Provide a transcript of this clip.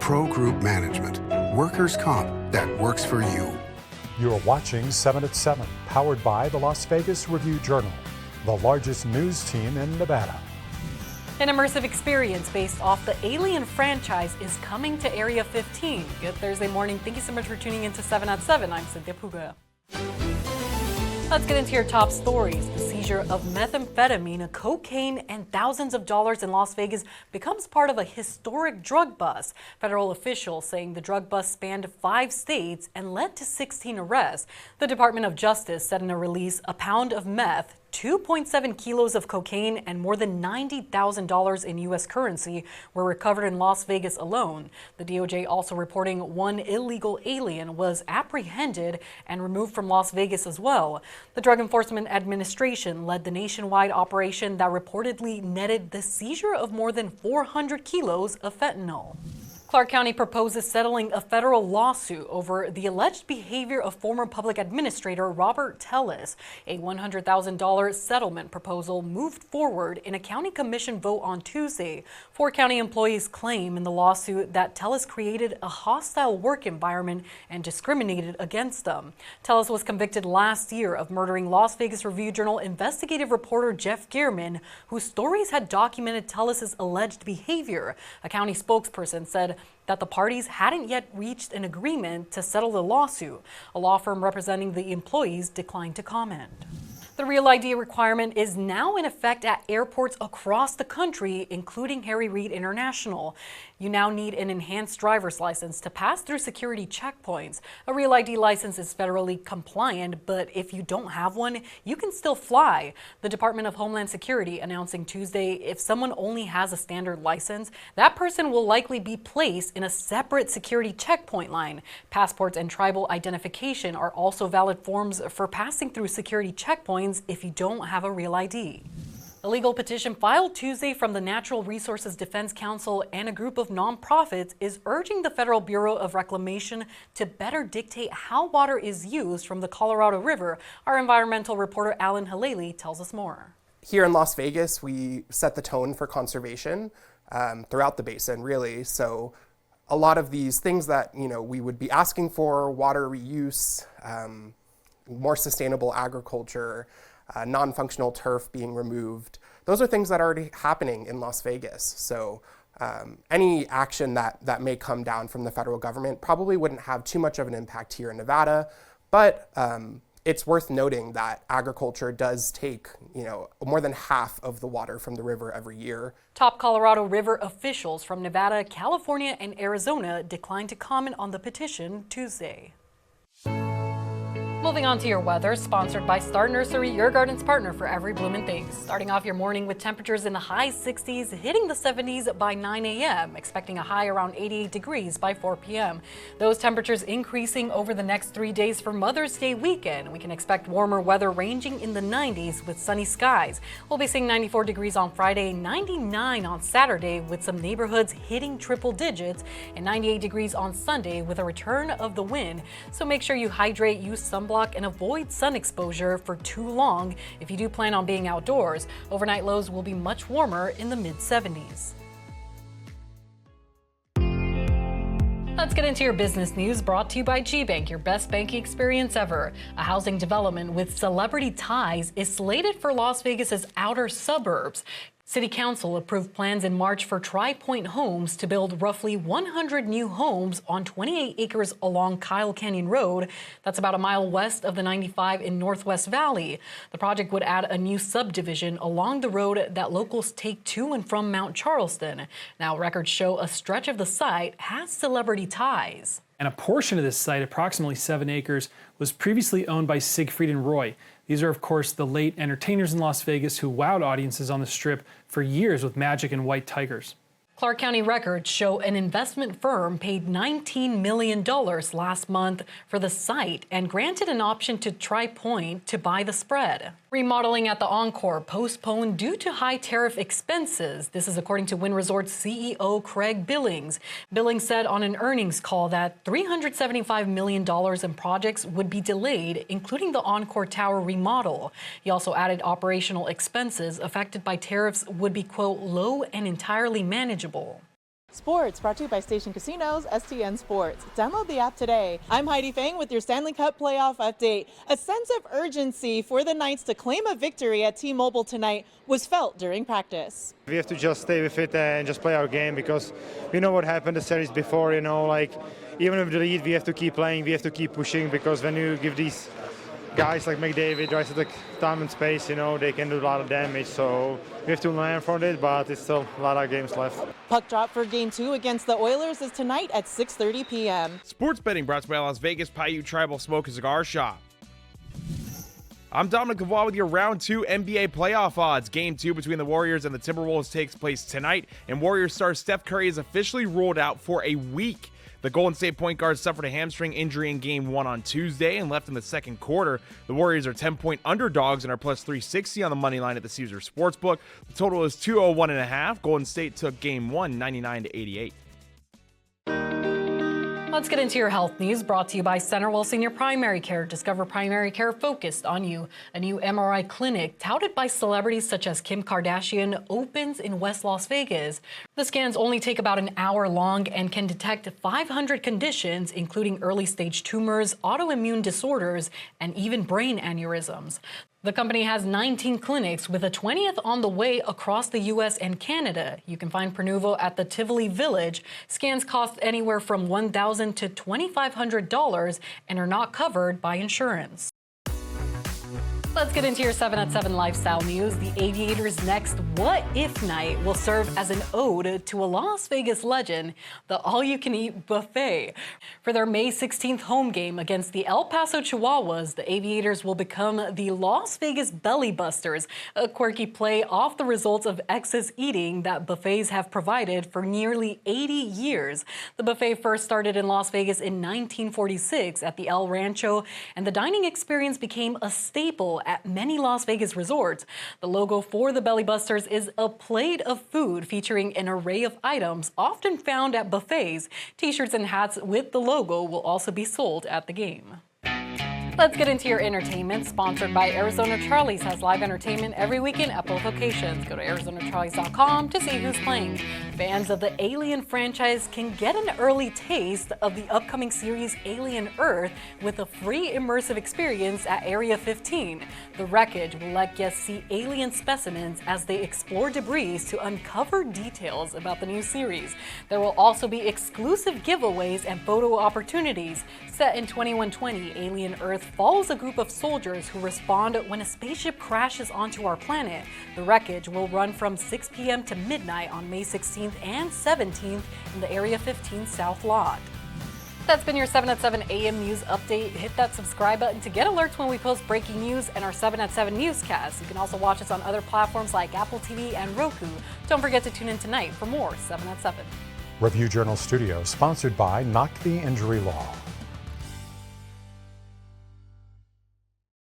Pro Group Management. Workers' comp that works for you. You're watching 7 at 7, powered by the Las Vegas Review-Journal, the largest news team in Nevada. An immersive experience based off the Alien franchise is coming to Area 15. Good Thursday morning. Thank you so much for tuning in to 7 at 7. I'm Cynthia Puga. Let's get into your top stories. The seizure of methamphetamine, cocaine, and thousands of dollars in Las Vegas becomes part of a historic drug bust. Federal officials saying the drug bust spanned 5 states and led to 16 arrests. The Department of Justice said in a release a pound of meth, 2.7 kilos of cocaine, and more than $90,000 in U.S. currency were recovered in Las Vegas alone. The DOJ also reporting one illegal alien was apprehended and removed from Las Vegas as well. The Drug Enforcement Administration led the nationwide operation that reportedly netted the seizure of more than 400 kilos of fentanyl. Clark County proposes settling a federal lawsuit over the alleged behavior of former public administrator Robert Tellis. A $100,000 settlement proposal moved forward in a county commission vote on Tuesday. 4 county employees claim in the lawsuit that Tellis created a hostile work environment and discriminated against them. Tellis was convicted last year of murdering Las Vegas Review-Journal investigative reporter Jeff Gearman, whose stories had documented Tellis's alleged behavior. A county spokesperson said that the parties hadn't yet reached an agreement to settle the lawsuit. A law firm representing the employees declined to comment. The Real ID requirement is now in effect at airports across the country, including Harry Reid International. You now need an enhanced driver's license to pass through security checkpoints. A Real ID license is federally compliant, but if you don't have one, you can still fly. The Department of Homeland Security announcing Tuesday if someone only has a standard license, that person will likely be placed in a separate security checkpoint line. Passports and tribal identification are also valid forms for passing through security checkpoints if you don't have a Real ID. A legal petition filed Tuesday from the Natural Resources Defense Council and a group of nonprofits is urging the Federal Bureau of Reclamation to better dictate how water is used from the Colorado River. Our environmental reporter Alan Haleli tells us more. Here in Las Vegas, we set the tone for conservation throughout the basin, really. So a lot of these things that we would be asking for, water reuse, more sustainable agriculture, non-functional turf being removed. Those are things that are already happening in Las Vegas. So any action that may come down from the federal government probably wouldn't have too much of an impact here in Nevada, but it's worth noting that agriculture does take more than half of the water from the river every year. Top Colorado River officials from Nevada, California, and Arizona declined to comment on the petition Tuesday. Moving on to your weather, sponsored by Star Nursery, your garden's partner for every bloomin' thing. Starting off your morning with temperatures in the high 60s, hitting the 70s by 9 a.m., expecting a high around 88 degrees by 4 p.m. Those temperatures increasing over the next 3 days for Mother's Day weekend. We can expect warmer weather ranging in the 90s with sunny skies. We'll be seeing 94 degrees on Friday, 99 on Saturday with some neighborhoods hitting triple digits, and 98 degrees on Sunday with a return of the wind. So make sure you hydrate, use sunblock, and avoid sun exposure for too long if you do plan on being outdoors. Overnight lows will be much warmer in the mid-70s. Let's get into your business news, brought to you by GBank, your best banking experience ever. A housing development with celebrity ties is slated for Las Vegas's outer suburbs. City Council approved plans in March for Tri-Point Homes to build roughly 100 new homes on 28 acres along Kyle Canyon Road. That's about a mile west of the 95 in Northwest Valley. The project would add a new subdivision along the road that locals take to and from Mount Charleston. Now, records show a stretch of the site has celebrity ties. And a portion of this site, approximately 7 acres, was previously owned by Siegfried and Roy. These are, of course, the late entertainers in Las Vegas who wowed audiences on the Strip for years with Magic and White Tigers. Clark County records show an investment firm paid $19 million last month for the site and granted an option to Tri-Point to buy the spread. Remodeling at the Encore postponed due to high tariff expenses. This is according to Wynn Resorts CEO Craig Billings. Billings said on an earnings call that $375 million in projects would be delayed, including the Encore Tower remodel. He also added operational expenses affected by tariffs would be, quote, low and entirely manageable. Sports brought to you by Station Casinos, STN Sports. Download the app today. I'm Heidi Fang with your Stanley Cup playoff update. A sense of urgency for the Knights to claim a victory at T-Mobile tonight was felt during practice. We have to just stay with it and just play our game because we know what happened the series before, like even with the lead, we have to keep playing, we have to keep pushing, because when you give these guys like McDavid, Dreisaitl time and space, they can do a lot of damage. So we have to learn from it, but it's still a lot of games left. Puck drop for Game 2 against the Oilers is tonight at 6:30 p.m. Sports betting brought to you by Las Vegas Paiute Tribal Smoke and Cigar Shop. I'm Dominic Lavoie with your Round 2 NBA playoff odds. Game 2 between the Warriors and the Timberwolves takes place tonight, and Warriors star Steph Curry is officially ruled out for a week. The Golden State point guard suffered a hamstring injury in Game 1 on Tuesday and left in the second quarter. The Warriors are 10-point underdogs and are plus 360 on the money line at the Caesars Sportsbook. The total is 201.5. Golden State took Game 1 99-88. Let's get into your health news, brought to you by Centerwell Senior Primary Care. Discover primary care focused on you. A new MRI clinic touted by celebrities such as Kim Kardashian opens in West Las Vegas. The scans only take about an hour long and can detect 500 conditions, including early-stage tumors, autoimmune disorders, and even brain aneurysms. The company has 19 clinics, with a 20th on the way across the U.S. and Canada. You can find Pronuvo at the Tivoli Village. Scans cost anywhere from $1,000 to $2,500 and are not covered by insurance. Let's get into your 7 at 7 lifestyle news. The Aviators' next What If Night will serve as an ode to a Las Vegas legend, the all-you-can-eat buffet. For their May 16th home game against the El Paso Chihuahuas, the Aviators will become the Las Vegas Belly Busters, a quirky play off the results of excess eating that buffets have provided for nearly 80 years. The buffet first started in Las Vegas in 1946 at the El Rancho, and the dining experience became a staple at many Las Vegas resorts. The logo for the Belly Busters is a plate of food featuring an array of items often found at buffets. T-shirts and hats with the logo will also be sold at the game. Let's get into your entertainment, sponsored by Arizona Charlie's. Has live entertainment every weekend at both locations. Go to ArizonaCharlies.com to see who's playing. Fans of the Alien franchise can get an early taste of the upcoming series Alien Earth with a free immersive experience at Area 15. The wreckage will let guests see alien specimens as they explore debris to uncover details about the new series. There will also be exclusive giveaways and photo opportunities. Set in 2120, Alien Earth follows a group of soldiers who respond when a spaceship crashes onto our planet. The wreckage will run from 6 p.m. to midnight on May 16th and 17th in the Area 15 South Lot. That's been your 7 at 7 AM news update. Hit that subscribe button to get alerts when we post breaking news and our 7 at 7 newscasts. You can also watch us on other platforms like Apple TV and Roku. Don't forget to tune in tonight for more 7 at 7. Review Journal Studios, sponsored by Knock the Injury Law.